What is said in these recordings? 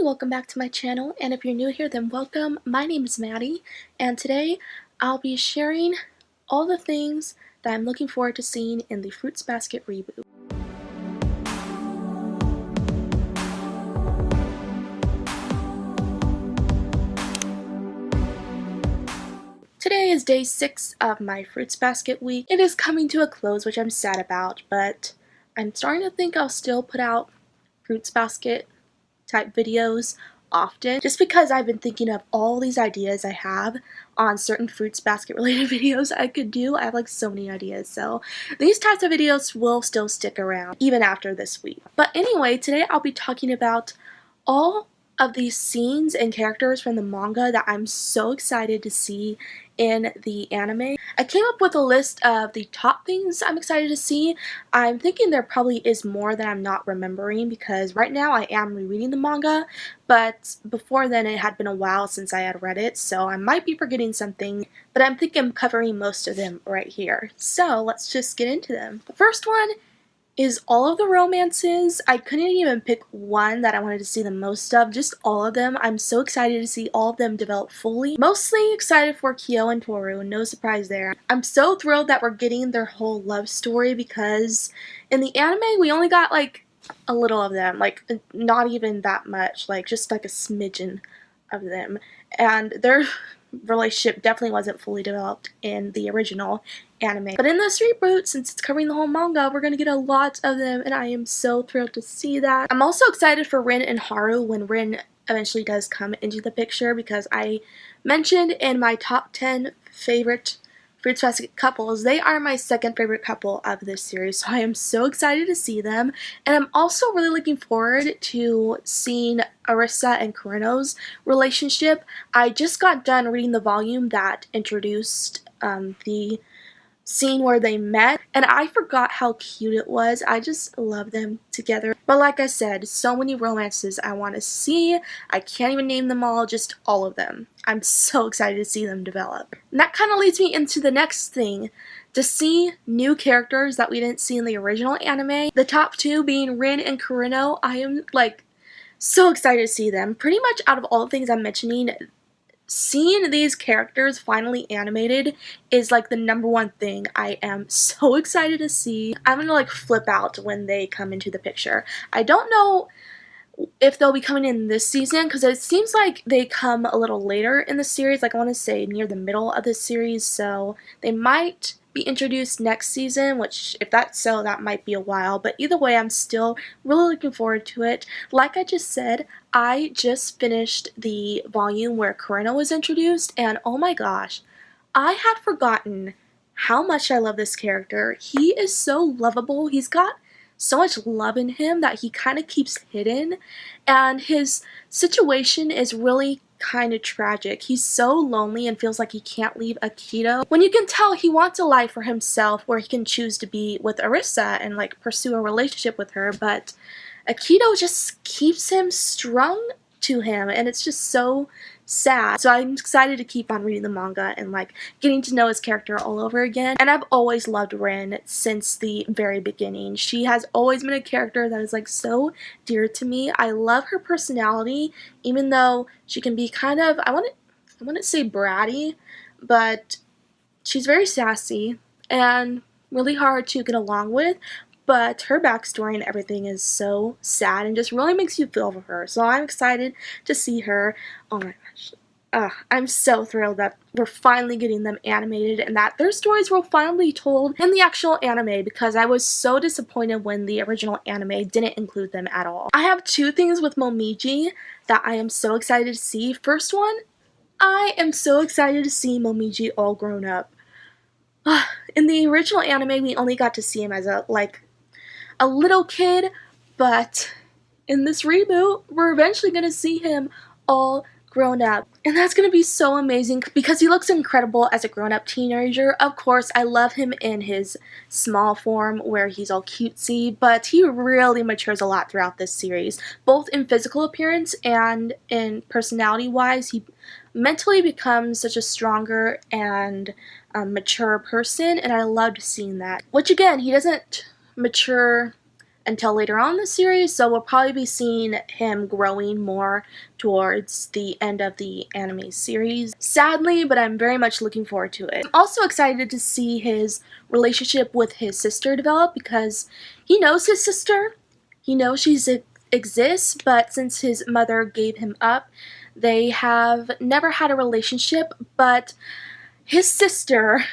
welcome back to my channel, and if you're new here then welcome. My name is Maddie, and today I'll be sharing all the things that I'm looking forward to seeing in the Fruits Basket reboot. Today is day 6 of my Fruits Basket week. It is coming to a close, which I'm sad about, but I'm starting to think I'll still put out Fruits Basket type videos often, just because I've been thinking of all these ideas I have on certain Fruits Basket related videos I could do. I have like so many ideas, so these types of videos will still stick around even after this week. But anyway, today I'll be talking about all of these scenes and characters from the manga that I'm so excited to see in the anime. I came up with a list of the top things I'm excited to see. I'm thinking there probably is more that I'm not remembering because right now I am rereading the manga, but before then it had been a while since I had read it, so I might be forgetting something, but I'm thinking I'm covering most of them right here. So let's just get into them. The first one is all of the romances. I couldn't even pick one that I wanted to see the most of, just all of them. I'm so excited to see all of them develop fully. Mostly excited for Kyo and Toru, no surprise there. I'm so thrilled that we're getting their whole love story because in the anime we only got like a little of them, like not even that much, like just like a smidgen of them, and their relationship definitely wasn't fully developed in the original anime. But in this reboot, since it's covering the whole manga, we're gonna get a lot of them, and I am so thrilled to see that. I'm also excited for Rin and Haru when Rin eventually does come into the picture, because I mentioned in my top 10 favorite Fruits Basket couples, they are my second favorite couple of this series, so I am so excited to see them. And I'm also really looking forward to seeing Arisa and Kureno's relationship. I just got done reading the volume that introduced the scene where they met, and I forgot how cute it was. I just love them together. But like I said, so many romances I want to see. I can't even name them all, just all of them. I'm so excited to see them develop. And that kind of leads me into the next thing, to see new characters that we didn't see in the original anime. The top two being Rin and Kureno. I am like so excited to see them. Pretty much out of all the things I'm mentioning, seeing these characters finally animated is like the #1 thing I am so excited to see. I'm gonna like flip out when they come into the picture. I don't know if they'll be coming in this season, because it seems like they come a little later in the series, like I want to say near the middle of the series, so they might be introduced next season, which if that's so, that might be a while, but either way I'm still really looking forward to it. Like I just said, I just finished the volume where Kureno was introduced, and oh my gosh, I had forgotten how much I love this character. He is so lovable. He's got so much love in him that he kind of keeps hidden, and his situation is really kind of tragic. He's so lonely and feels like he can't leave Akito, when you can tell he wants a life for himself where he can choose to be with Arisa and like pursue a relationship with her, but Akito just keeps him strung to him, and it's just so sad. So I'm excited to keep on reading the manga and like getting to know his character all over again. And I've always loved Rin since the very beginning. She has always been a character that is like so dear to me. I love her personality, even though she can be kind of, I wouldn't say bratty, but she's very sassy and really hard to get along with. But her backstory and everything is so sad and just really makes you feel for her. So I'm excited to see her. Oh my gosh. I'm so thrilled that we're finally getting them animated and that their stories were finally told in the actual anime, because I was so disappointed when the original anime didn't include them at all. I have two things with Momiji that I am so excited to see. First one, I am so excited to see Momiji all grown up. In the original anime, we only got to see him as a little kid, but in this reboot, we're eventually going to see him all grown up. And that's going to be so amazing because he looks incredible as a grown-up teenager. Of course, I love him in his small form where he's all cutesy, but he really matures a lot throughout this series, both in physical appearance and in personality-wise. He mentally becomes such a stronger and mature person, and I loved seeing that. Which again, he doesn't mature until later on in the series, so we'll probably be seeing him growing more towards the end of the anime series. Sadly, but I'm very much looking forward to it. I'm also excited to see his relationship with his sister develop, because he knows his sister, he knows she exists, but since his mother gave him up, they have never had a relationship. But his sister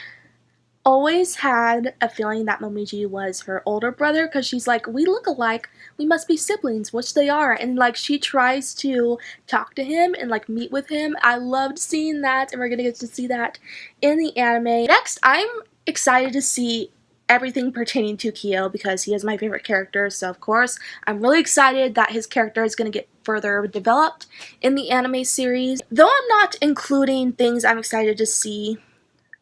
always had a feeling that Momiji was her older brother, because she's like, we look alike, we must be siblings, which they are, and like she tries to talk to him and like meet with him. I loved seeing that, and we're gonna get to see that in the anime. Next, I'm excited to see everything pertaining to Kyo, because he is my favorite character, so of course I'm really excited that his character is going to get further developed in the anime series. Though I'm not including things I'm excited to see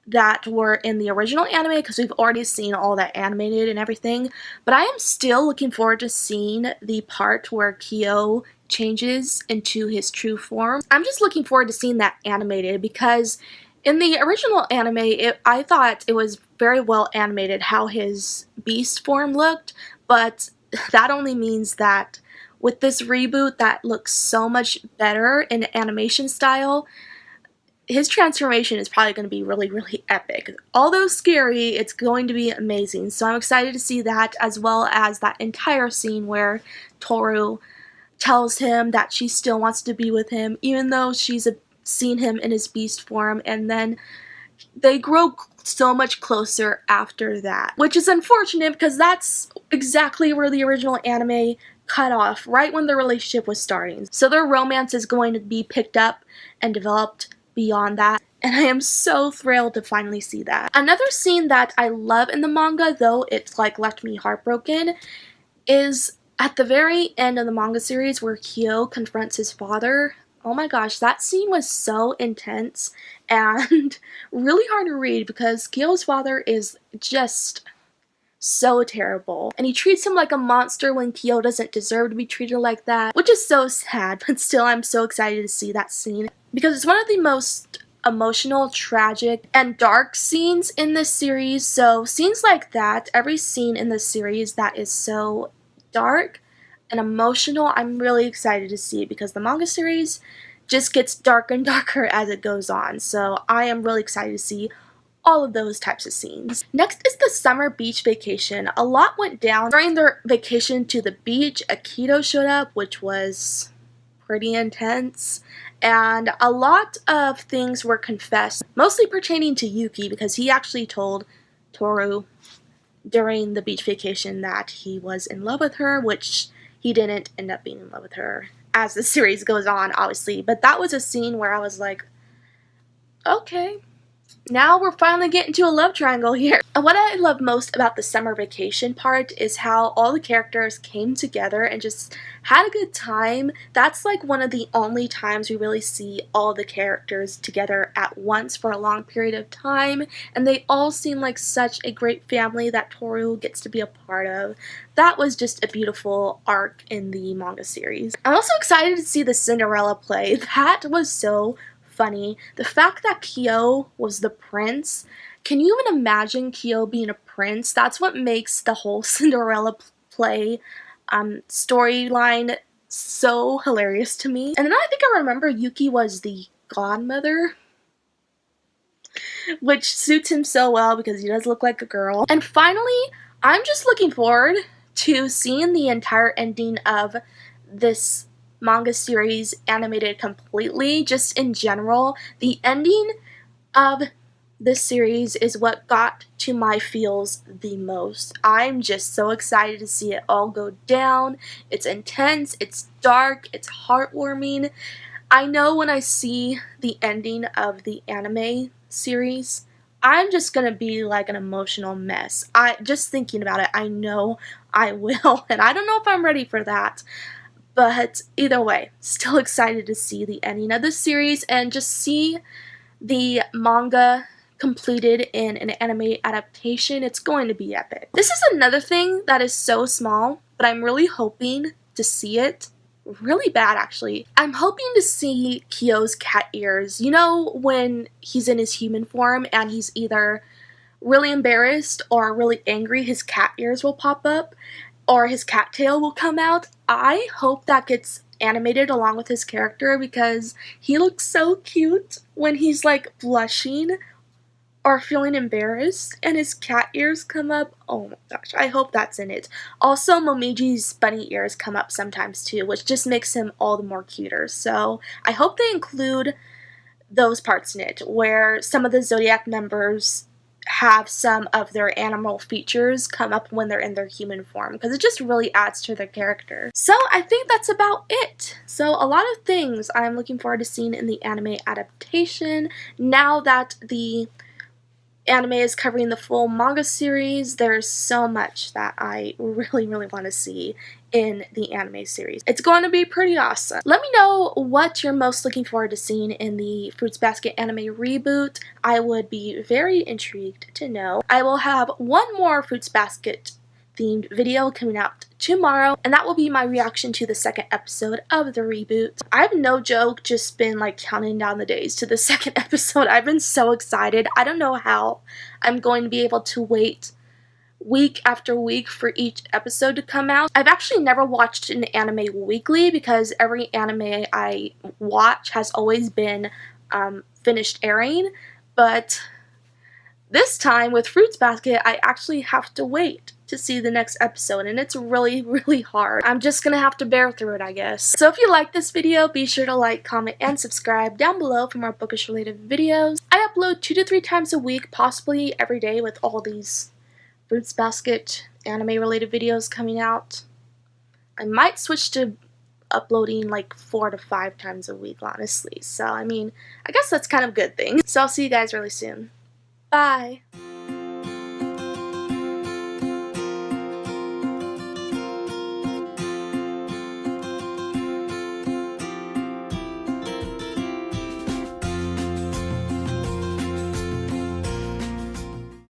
that were in the original anime, because we've already seen all that animated and everything, but I am still looking forward to seeing the part where Kyo changes into his true form. I'm just looking forward to seeing that animated, because in the original anime, I thought it was very well animated how his beast form looked, but that only means that with this reboot that looks so much better in animation style, his transformation is probably going to be really, really epic. Although scary, it's going to be amazing. So I'm excited to see that, as well as that entire scene where Toru tells him that she still wants to be with him, even though she's seen him in his beast form, and then they grow so much closer after that. Which is unfortunate, because that's exactly where the original anime cut off, right when the relationship was starting. So their romance is going to be picked up and developed beyond that, and I am so thrilled to finally see that. Another scene that I love in the manga, though it's like left me heartbroken, is at the very end of the manga series where Kyo confronts his father. Oh my gosh, that scene was so intense and really hard to read, because Kyo's father is just so terrible, and he treats him like a monster when Kyo doesn't deserve to be treated like that, which is so sad. But still, I'm so excited to see that scene, because it's one of the most emotional, tragic, and dark scenes in this series. So scenes like that, every scene in this series that is so dark and emotional, I'm really excited to see, because the manga series just gets darker and darker as it goes on. So I am really excited to see all of those types of scenes. Next is the summer beach vacation. A lot went down during their vacation to the beach. Akito showed up, which was pretty intense, and a lot of things were confessed, mostly pertaining to Yuki, because he actually told Toru during the beach vacation that he was in love with her, which he didn't end up being in love with her as the series goes on, obviously. But that was a scene where I was like, okay, now we're finally getting to a love triangle here. And what I love most about the summer vacation part is how all the characters came together and just had a good time. That's like one of the only times we really see all the characters together at once for a long period of time, and they all seem like such a great family that Toru gets to be a part of. That was just a beautiful arc in the manga series. I'm also excited to see the Cinderella play. That was so funny. The fact that Kyo was the prince, can you even imagine Kyo being a prince? That's what makes the whole Cinderella play storyline so hilarious to me. And then I think I remember Yuki was the godmother, which suits him so well because he does look like a girl. And finally, I'm just looking forward to seeing the entire ending of this manga series animated completely. Just in general, the ending of this series is what got to my feels the most. I'm just so excited to see it all go down. It's intense, it's dark, it's heartwarming. I know when I see the ending of the anime series, I'm just gonna be like an emotional mess. Just thinking about it, I know I will, and I don't know if I'm ready for that. But either way, still excited to see the ending of this series and just see the manga completed in an anime adaptation. It's going to be epic. This is another thing that is so small, but I'm really hoping to see it really bad, actually. I'm hoping to see Kyo's cat ears. You know, when he's in his human form and he's either really embarrassed or really angry, his cat ears will pop up. or his cattail will come out. I hope that gets animated along with his character because he looks so cute when he's like blushing or feeling embarrassed and his cat ears come up. Oh my gosh, I hope that's in it. Also, Momiji's bunny ears come up sometimes too, which just makes him all the more cuter. So I hope they include those parts in it, where some of the Zodiac members have some of their animal features come up when they're in their human form, because it just really adds to their character. So I think that's about it. So a lot of things I'm looking forward to seeing in the anime adaptation. Now that the anime is covering the full manga series, there's so much that I really want to see in the anime series. It's going to be pretty awesome. Let me know what you're most looking forward to seeing in the Fruits Basket anime reboot. I would be very intrigued to know. I will have one more Fruits Basket themed video coming out tomorrow, and that will be my reaction to the second episode of the reboot. I've, no joke, just been like counting down the days to the second episode. I've been so excited. I don't know how I'm going to be able to wait week after week for each episode to come out. I've actually never watched an anime weekly because every anime I watch has always been finished airing, but this time with Fruits Basket I actually have to wait to see the next episode, and it's really hard. I'm just gonna have to bear through it, I guess. So if you like this video, be sure to like, comment, and subscribe down below for more bookish related videos. I upload 2 to 3 times a week, possibly every day, with all these Fruits Basket anime related videos coming out. I might switch to uploading like 4 to 5 times a week, honestly. So I mean, I guess that's kind of a good thing. So I'll see you guys really soon. Bye!